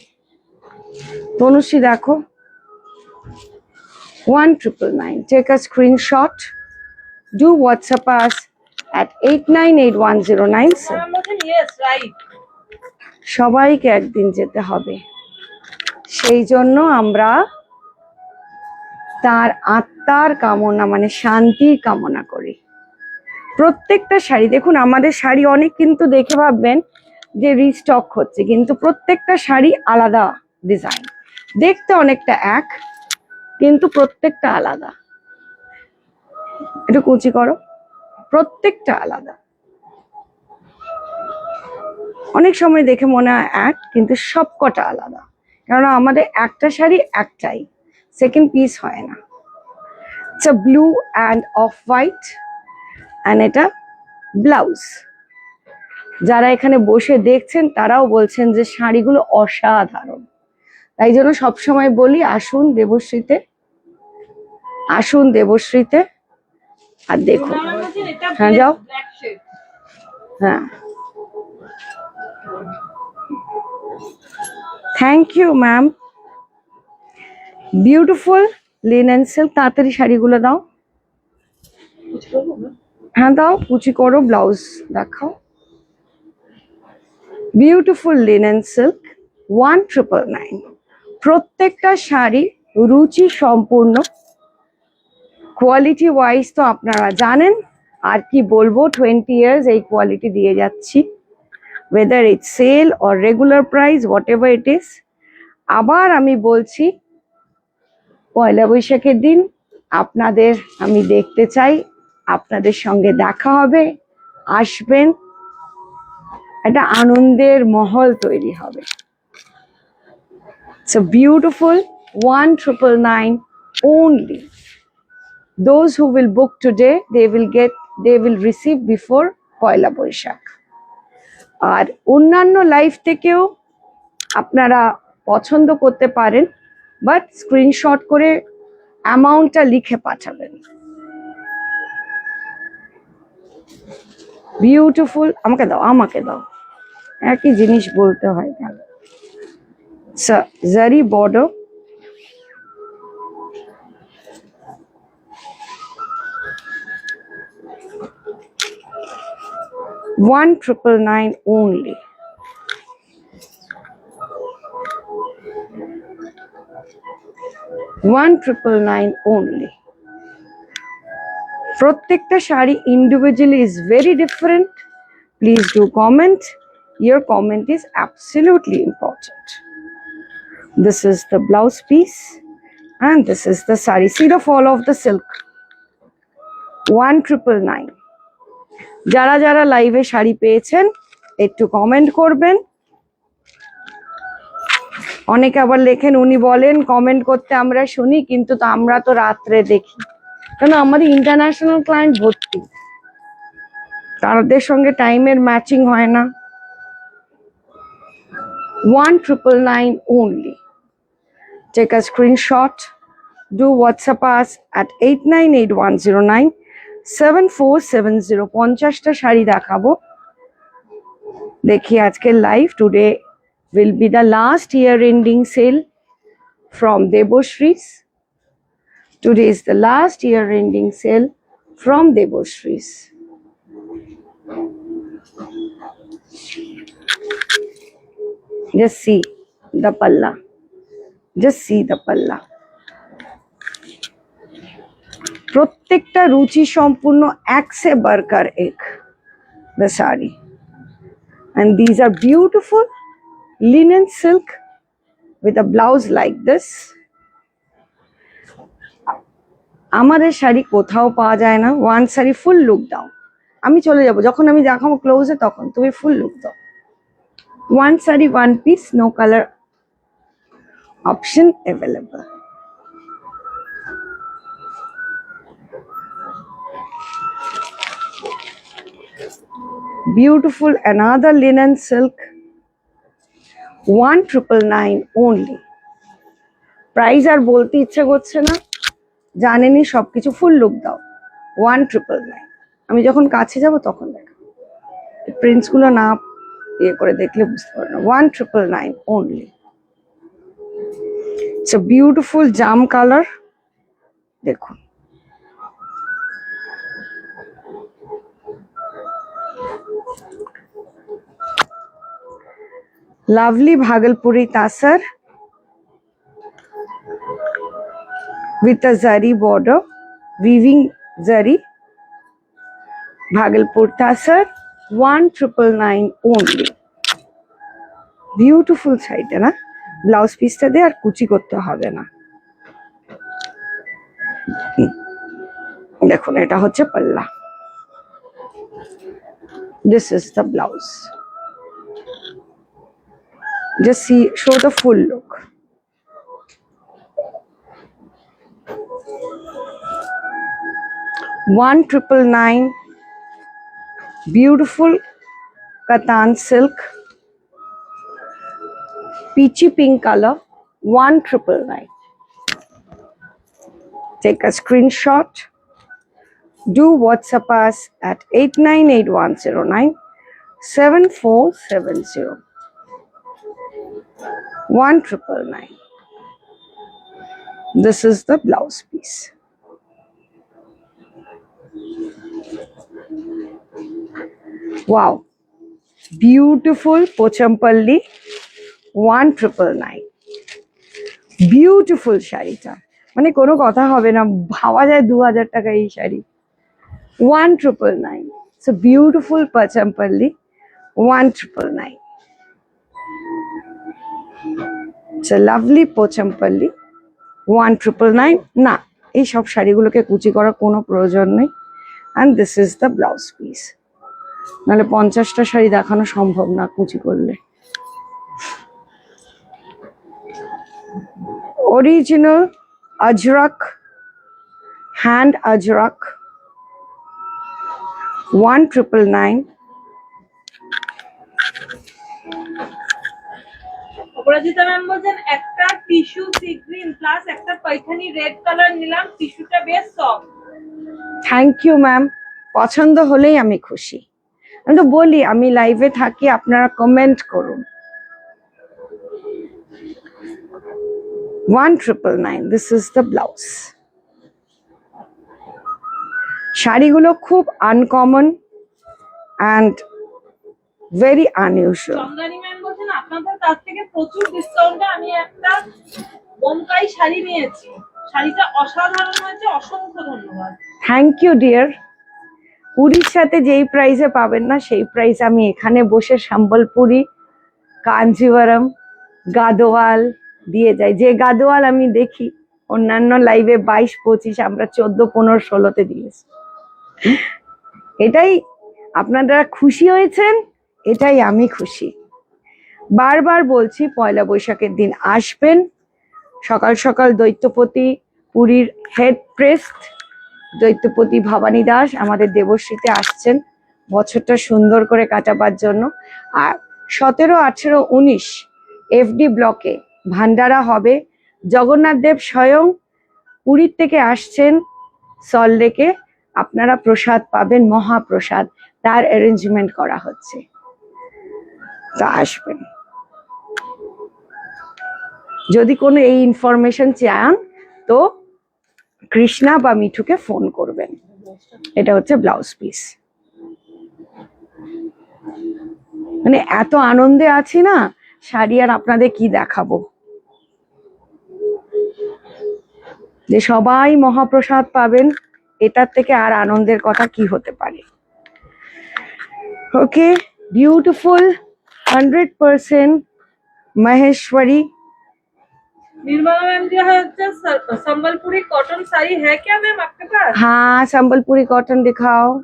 তনুশ্রী দেখো 1999। Take a screenshot. Do WhatsApp us at 898109. সবাইকে একদিন যেতে হবে, সেই জন্য আমরা তার আত্মার কামনা মানে শান্তির কামনা করি। প্রত্যেকটা শাড়ি দেখুন, আমাদের শাড়ি অনেক কিন্তু দেখে ভাববেন যে রিস্টক হচ্ছে, কিন্তু প্রত্যেকটা শাড়ি আলাদা ডিজাইন, দেখতে অনেকটা এক কিন্তু প্রত্যেকটা আলাদা। একটু কুচি করো, প্রত্যেকটা আলাদা। অনেক সময় দেখে মনে হয় এক, কিন্তু সবকটা আলাদা, কারণ আমাদের একটা শাড়ি একটাই, সেকেন্ড পিস হয় না। It's a blue and off white, and এটা ব্লাউজ। যারা এখানে বসে দেখছেন তারাও বলছেন যে শাড়িগুলো অসাধারণ। তাই জন্য সবসময় বলি আসুন দেবশ্রীতে, আসুন দেবশ্রীতে আর দেখুন। হ্যাঁ যাও, হ্যাঁ thank you ma'am. Beautiful linen silk. তাড়াতাড়ি শাড়িগুলো দাও। হ্যাঁ দাও, কুচি করো, ব্লাউজ দেখাও। Beautiful linen silk 1999। প্রত্যেকটা শাড়ি রুচি সম্পূর্ণ, কোয়ালিটি ওয়াইজ তো আপনারা জানেন, আর কি বলবো, 20 ইয়ার্স এই কোয়ালিটি দিয়ে যাচ্ছি, whether it's sale or regular price, whatever it is। আবার আমি বলছি, পয়লা বৈশাখের দিন আপনাদের আমি দেখতে চাই, আপনাদের সঙ্গে দেখা হবে, আসবেন, একটা আনন্দের মহল তৈরি হবে। So beautiful 1999 only. Those who will book today, they will receive before পয়লা বৈশাখ। আর অন্যান্য লাইভ থেকেও আপনারা পছন্দ করতে পারেন, বাট স্ক্রিনশট করে অ্যামাউন্টটা লিখে পাঠাবেন। বিউটিফুল, আমাকে দাও, আমাকে দাও, একই জিনিস বলতে হয় কেন। জারি বর্ডার, $1999 only। $1999 only। প্রত্যেকটা sari individually is very different. Please do comment. Your comment is absolutely important. This is the blouse piece and this is the sari. See the fall of the silk. 1999। যারা যারা লাইভে শাড়ি পেয়েছেন একটু comment করবেন। অনেকে আবার লেখেন, উনি বলেন কমেন্ট করতে আমরা শুনি, কিন্তু তো আমরা তো রাত্রে দেখি, কেন আমাদের ইন্টারন্যাশনাল ক্লায়েন্ট ভর্তি, তাদের সঙ্গে টাইমের ম্যাচিং হয় না। 1999 only। Take a screenshot. Do WhatsApp us at 898109 7470। 50টা sari দেখাবো। দেখি আজকের live. Today will be the last year ending sale from Debashrees. Today is the last year ending sale from Debashrees. Just see the palla. Just see the palla. প্রত্যেকটা রুচি সম্পূর্ণ এক সে বারকার এক the sari, and these are beautiful linen silk with a blouse like this. আমাদের শাড়ি কোথাও পাওয়া যায় না। ওয়ান শাড়ি ফুল লুক দাও, আমি চলে যাব, যখন আমি দেখাবো ক্লোজে তখন তুমি ফুল লুক দাও। One sari one piece, no colour option available. Beautiful another linen silk 1999 only। Price আর বলতে ইচ্ছে করছে না, জানেনই সবকিছু। ফুল লুক দাও, 1999। আমি যখন কাছে যাব তখন দেখো, প্রিন্টস গুলো না ইয়ে করে দেখলে বুঝতে পারবে না। 1999 only. It's a beautiful jam colour, দেখুন। Lovely Bhagalpuri tasar with a zari border, weaving zari. Bhagalpur tasar, 1999 only. Beautiful শাড়িটা না, ব্লাউজ পিসটা দিয়ে আর কুচি করতে হবে না। দেখুন এটা হচ্ছে পাল্লা, this is the blouse. Just see, show the full look. $1999, beautiful katan silk, peachy pink color, 1999. Take a screenshot, do WhatsApp us at 898109 7470. 1999. This is the blouse piece. Wow, beautiful Pochampalli, 1999. Beautiful শাড়িটা, মানে কোনো কথা হবে না, ভাবা যায় 2000 টাকা এই sari. 1999. It's a beautiful Pochampalli, 1999. It's a lovely Pochampalli, 1999. না, এই সব শাড়িগুলোকে কুচি করার কোনো প্রয়োজন নেই। And this is the blouse piece. নাহলে 50টা শাড়ি দেখানো সম্ভব না কুচি করলে। Original Ajrak, hand Ajrak, 1999. অপরাজিতা ম্যাম বলছেন একটা টিস্যু সি গ্রিন প্লাস একটা পাইথানি রেড কালার নিলাম, টিস্যুটা বেশ সফট। থ্যাংক ইউ ম্যাম, পছন্দ হলেই আমি খুশি। আমি তো বলি আমি লাইভে থাকি, আপনারা কমেন্ট করুন। 1999. This is the blouse. শাড়িগুলো খুব uncommon and very unusual. Chandrani ma'am বলছেন আপনাদের কাছ থেকে প্রচুর ডিসকাউন্টে আমি একটা বোমকাই শাড়ি নিয়েছি, শাড়িটা অসাধারণ হয়েছে, অসংখ্য ধন্যবাদ। Thank you dear. উড়িষ্যাতে যেই প্রাইসে পাবেন না সেই প্রাইস আমি এখানে বসে সম্বলপুরি, কাঞ্জিভারম, গাদোয়াল দিয়ে যাই। যে গাদোয়াল আমি দেখি অন্যান্য লাইভে 22-25, আমরা 14-15-16-তে দিয়েছি। এটাই আপনারা খুশি হয়েছেন, এটাই আমি খুশি। বারবার বলছি পয়লা বৈশাখের দিন আসবেন, সকাল সকাল দৈত্যপতি পুরীর হেড প্রেস্ট দৈত্যপতি ভবানী দাস আমাদের দেবশ্রীতে আসছেন বছরটা সুন্দর করে কাটাবার জন্য। আর 17, 18, 19 এফডি ব্লকে ভান্ডারা হবে। জগন্নাথ দেব স্বয়ং পুরীর থেকে আসছেন সল্টলেকে, আপনারা প্রসাদ পাবেন, মহাপ্রসাদ, তার অ্যারেঞ্জমেন্ট করা হচ্ছে, তা আসবেন। যদি কোনো এই ইনফরমেশন চান তো কৃষ্ণা বা মিঠুকে ফোন করবেন। এটা হচ্ছে ব্লাউজ পিস। মানে এত আনন্দে আছি না, শাড়ি আর আপনাদের কি দেখাবো, যে সবাই মহাপ্রসাদ পাবেন, এটার থেকে আর আনন্দের কথা কি হতে পারে। ওকে, বিউটিফুল 100% महेश्वरी। निर्मला मैम जो है संबलपुरी कॉटन साड़ी है क्या मैम आपके पास? हाँ, संबलपुरी कॉटन दिखाओ,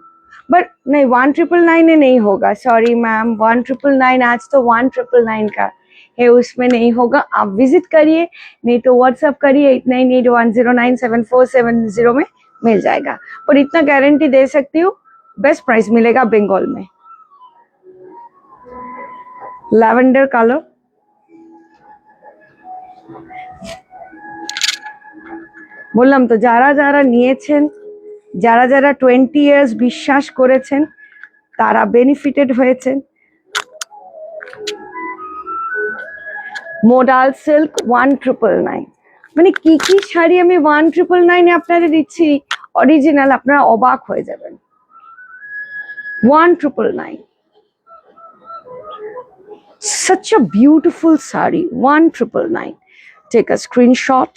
बट नहीं 1999 में नहीं होगा, सॉरी मैम। 1999 आज तो 1999 का है, उसमें नहीं होगा। आप विजिट करिए, नहीं तो व्हाट्सएप करिए 8981097470 में मिल जाएगा। पर इतना गारंटी दे सकती हूँ, बेस्ट प्राइस मिलेगा बंगाल में। लैवेंडर कलर, বললাম তো, যারা যারা নিয়েছেন, যারা যারা 20 ইয়ার্স বিশ্বাস করেছেন, তারা বেনিফিটেড হয়েছেন। মোডাল সিল্ক 1999, মানে কি কি শাড়ি আমি 1999 আপনাদের দিচ্ছি অরিজিনাল, আপনারা অবাক হয়ে যাবেন। 1999, such a beautiful sari. 1999. Take a screenshot,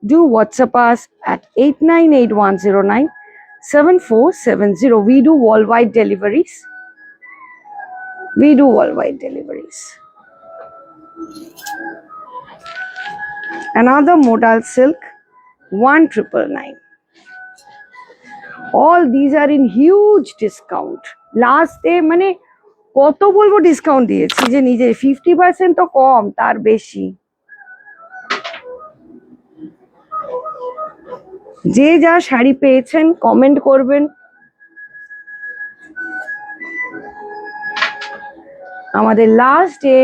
do WhatsApp us at 8981097470. We do worldwide deliveries. We do worldwide deliveries. Another modal silk 1999. All these are in huge discount. Last day মানে কত বলবো discount দিয়েছি যে নিজে 50% তো কম, তার বেশি। যে যা শাড়ি পেয়েছেন কমেন্ট করবেন। আমাদের last day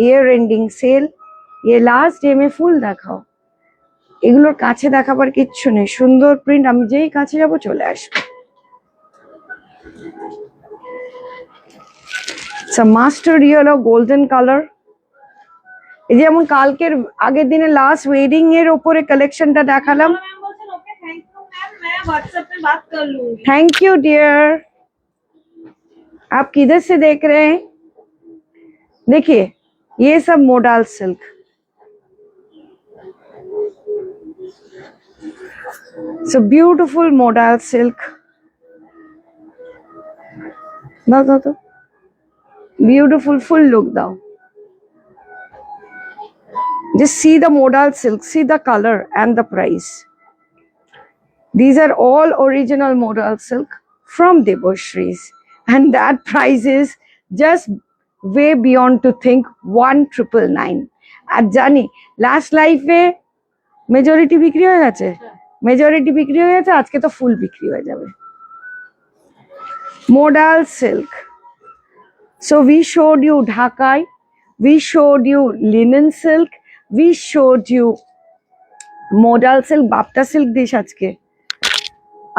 year ending sale, last day মে ফুল দেখাও। এগুলোর কাছে দেখাবার কিচ্ছু নেই, সুন্দর প্রিন্ট, আমি যেই কাছে যাব চলে আসবে। Mustard yellow golden colour. এই যেমন কালকের আগের দিনে লাস্ট ওয়েডিং এর উপরে কালেকশনটা দেখালাম। Thank you dear. आप किधर से देख रहे हैं? देखिए ये सब modal silk, so beautiful modal silk. दाओ दाओ तो ब्यूटीफुल फुल लुक दाओ। Just see the modal silk, see the color and the price. These are all original modal silk from Debashrees, and that price is just way beyond to think 1999. আর জানি last লাইফে majority বিক্রি হয়ে গেছে, majority বিক্রি হয়ে গেছে, আজকে তো ফুল বিক্রি হয়ে যাবে। Modal silk. So we showed you Dhakai, we showed you linen silk, we showed you modal silk, Bapta silk দিস আজকে,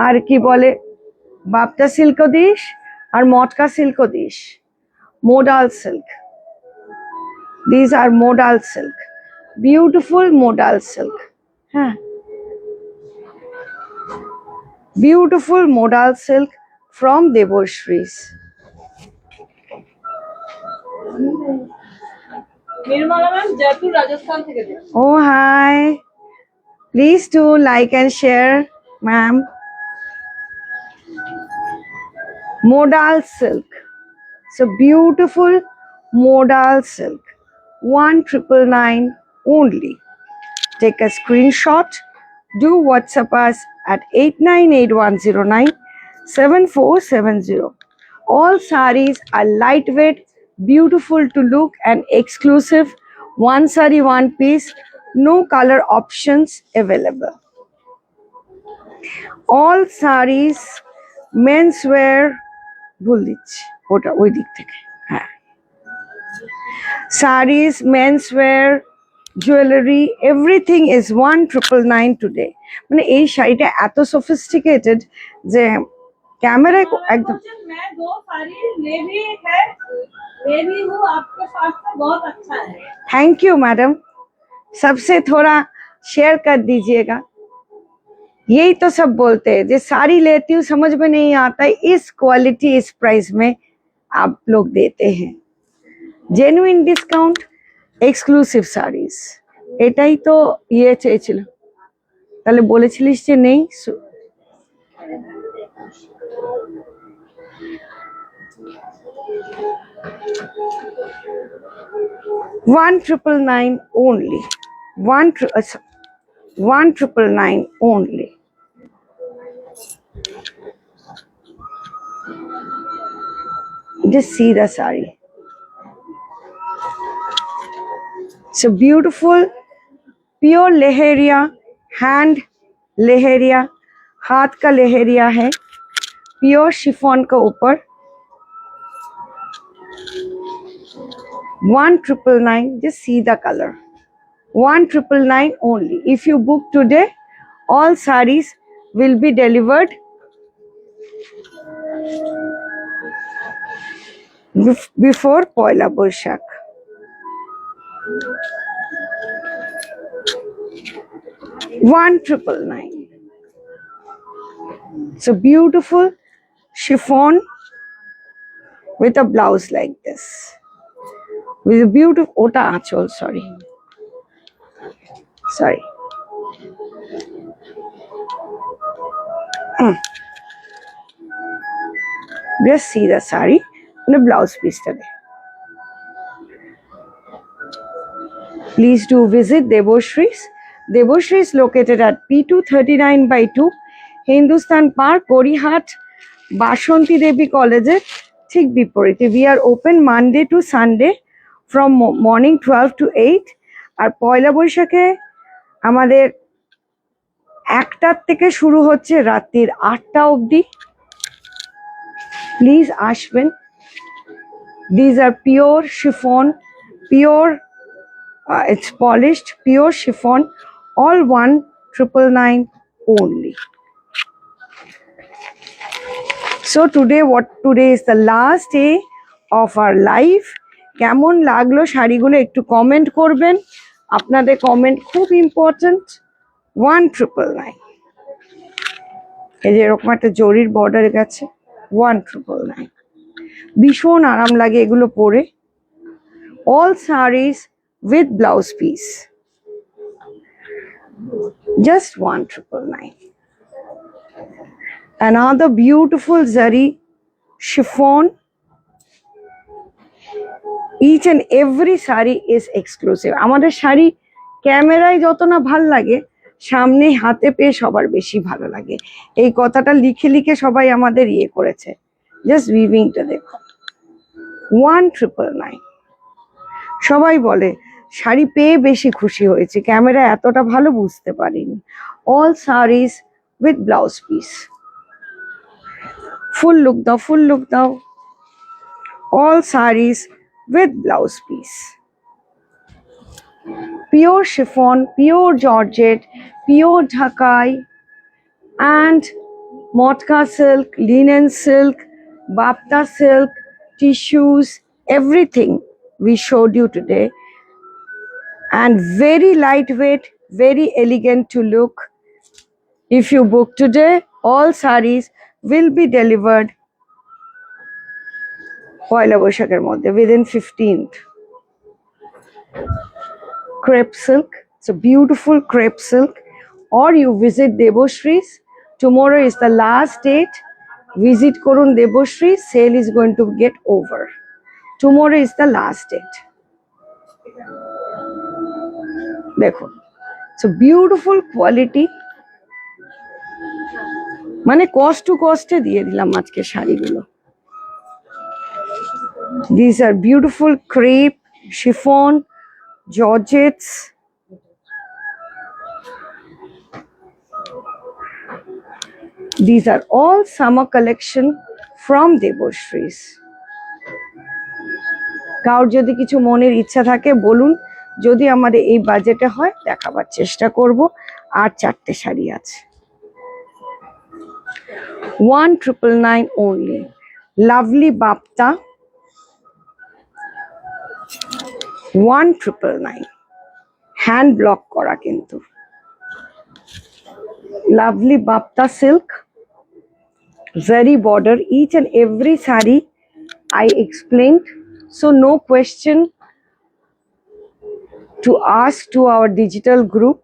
আর কি বলে বাপ্তা সিল্কও দিস আর মটকা সিল্কও দিস। মোডাল সিল্ক, দিস আর modal silk, beautiful modal silk. হ্যাঁ, beautiful modal silk from Debashree's. Nirmala ma'am Jaipur Rajasthan থেকে। Oh hi, please do like and share ma'am. Modal silk, so beautiful modal silk 1999 only. Take a screenshot, do WhatsApp us at 8981097470. All sarees are lightweight, beautiful to look and exclusive. One saree, one piece, no color options available. All sarees menswear, ভুল দিচ্ছি ওটা ওই দিক থেকে। হ্যাঁ, sarees, menswear, jewelry, everything is 1999 today. মানে এই শাড়িটা এত sophisticated যে ক্যামেরায় একদম। मैं दो साड़ी ले भी हूँ आपके पास, तो बहुत अच्छा है। थैंक यू मैडम, सबसे थोड़ा शेयर कर दीजिएगा। यही तो सब बोलते हैं, जो साड़ी लेती हूँ समझ में नहीं आता है, इस क्वालिटी इस प्राइस में आप लोग देते हैं। जेन्युइन डिस्काउंट, এক্সক্লুসিভ সারিজ, এটাই তো ইয়ে চেয়েছিল। তাহলে বলেছিলিস যে নেই। 1999 only. 1999 only. Just see the sari. So beautiful, pure leheria, hand leheria, हाथ का leheria है, प्योर शिफॉन का ऊपर। 1999, just see the color. 1999 only. If you book today, All sarees will be delivered before Poila Boishakh. 1999. It's a beautiful chiffon with a blouse like this. With a beautiful ota achol, sorry. Just see the saree and the blouse piece today. Please do visit Deboshri's. Deboshri is located at P239/2, Hindustan Park, Gorihat, Bashanti Devi College, ঠিক বিপরীতে। We are open Monday to Sunday from morning 12 to 8. আর পয়লা বৈশাখে আমাদের 1টার থেকে শুরু হচ্ছে রাত্রির 8টা অবধি। Please আসবেন। These are pure chiffon, pure it's polished, pure chiffon, all 1999 only. So today is the last day of our live. কেমন লাগলো শাড়িগুলো একটু কমেন্ট করবেন, আপনাদের কমেন্ট খুব ইম্পর্টেন্ট। 1999, এই যে এরকম একটা জরির বর্ডার গেছে, 1999, ভীষণ আরাম লাগে এগুলো পরে। All sarees with blouse piece, just 1999. Another beautiful zari chiffon. Each and every saree is exclusive. আমাদের শাড়ি ক্যামেরায় যত না ভাল লাগে, সামনে হাতে পেয়ে সবার বেশি ভালো লাগে। এই কথাটা লিখে লিখে সবাই আমাদের ইয়ে করেছে। জাস্ট উইভিংটা দেখো, 1999। সবাই বলে শাড়ি পেয়ে বেশি খুশি হয়েছে, ক্যামেরা এতটা ভালো বুঝতে পারিনি। All series with blouse piece. Full look দাও, ফুল লুক দাও। All series with blouse piece. Pure chiffon, pure georgette, pure dhakai, and motka silk, linen silk, bapta silk, tissues, everything we showed you today. And very lightweight, very elegant to look. If you book today, all sarees will be delivered পয়লা বৈশাখের মধ্যে, within 15th. Crepe silk, it's a beautiful crepe silk. Or you visit Deboshri's. Tomorrow is the last date. Visit করুন Deboshri, sale is going to get over. Tomorrow is the last date. দেখুন, it's a beautiful quality. মানে cost to কস্টে দিয়ে দিলাম আজকে শাড়িগুলো। These are beautiful crepe, chiffon, georgettes. These are all summer collection from Deboshri's. কার যদি কিছু মনের ইচ্ছা থাকে বলুন, যদি আমাদের এই বাজেটে হয় দেখাবার চেষ্টা করব। আর 4টে শাড়ি আছে, 1999 only. Lovely bapta, 1999, hand block করা কিন্তু। Lovely bapta silk, zari border. Each and every saree I explained, so no question to ask to our digital group.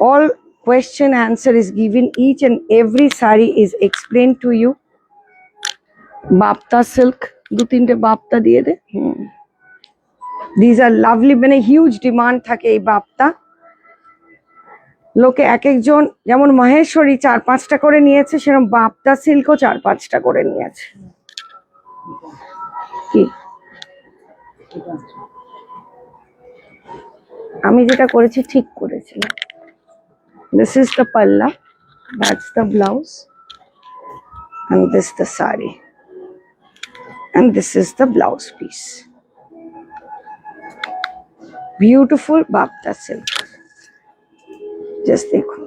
All question answer is given. Each and every saree is explained to you. Bapta silk, 2-3টে Bapta দিয়ে দে। These are lovely, মানে huge demand থাকে এই বাপ্তা। লোকে এক একজন, যেমন মহেশ্বরী 4-5টা করে নিয়েছে, সেরকম বাপ্তা সিল্কও 4-5টা করে নিয়েছে। কি আমি যেটা করেছি ঠিক করেছি। This is the palla, that's the blouse, and this the saree, and this is the blouse piece. Beautiful bapta silk. Just দেখুন।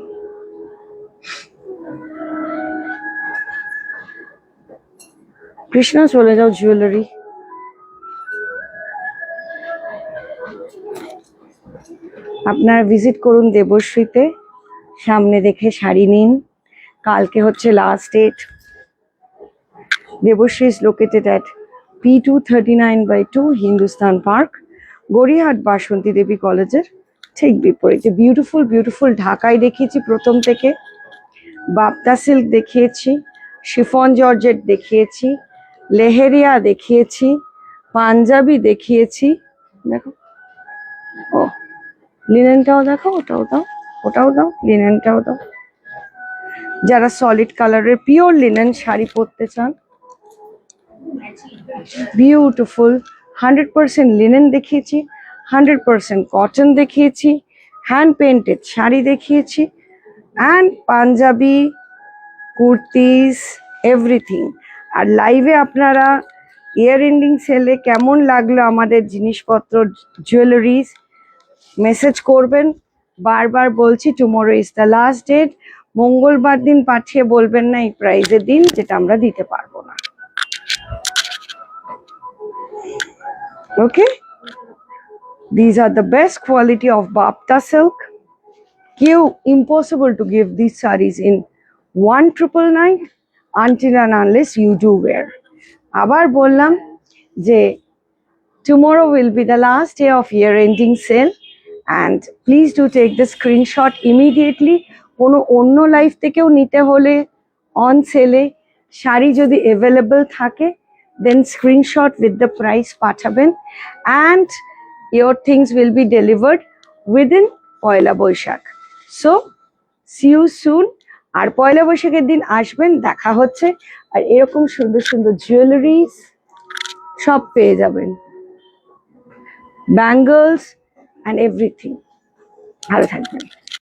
কৃষ্ণা চলে যাও জুয়েলারি। আপনারা ভিজিট করুন দেবশ্রীতে, সামনে দেখে শাড়ি নিন। কালকে হচ্ছে last date. Debashree is located at P239/2 Hindustan park, Gariahat Basanti Debi কলেজের ঠিক বিপরীতে। বিউটিফুল বিউটিফুল ঢাকায় দেখিয়েছি প্রথম থেকে, বাপ্তা সিল্ক দেখিয়েছি, শিফন জর্জেট দেখিয়েছি, লেহেরিয়া দেখিয়েছি, পাঞ্জাবি দেখিয়েছি। দেখো, ও লিনেনটাও দেখো, ওটাও দাও, ওটাও দাও, লিনেনটাও দাও। যারা সলিড কালারের পিওর লিনেন শাড়ি পরতে চান, বিউটিফুল 100% লিনেন দেখিয়েছি, 100% কটন দেখিয়েছি, হ্যান্ড পেন্টেড শাড়ি দেখিয়েছি, অ্যান্ড পাঞ্জাবি, কুর্তিস, এভরিথিং। আর লাইভে আপনারা ইয়ার এন্ডিং সেলে কেমন লাগলো আমাদের জিনিসপত্র, জুয়েলারিজ, মেসেজ করবেন। বারবার বলছি, tomorrow is the last date. মঙ্গলবার দিন পাঠিয়ে বলবেন না এই প্রাইজের দিন, যেটা আমরা দিতে পারবো না। Okay, these are the best quality of Bapta silk. Impossible to give these sarees in 1,999 until and unless you do wear. আবার বললাম যে tomorrow will be the last day of year ending sale, and please do take the screenshot immediately. কোনো অন্য life থেকেও নিতে হলে on সেলে শাড়ি যদি অ্যাভেলেবল থাকে, then screenshot with the price পাঠাবেন, and your things will be delivered within Poila Boishakh. So see you soon. আর পয়লা বৈশাখের দিন আসবেন, দেখা হচ্ছে। আর এরকম সুন্দর সুন্দর জুয়েলারিজ সব পেয়ে যাবেন, ব্যাঙ্গলস অ্যান্ড এভরিথিং। ভালো থাকবেন।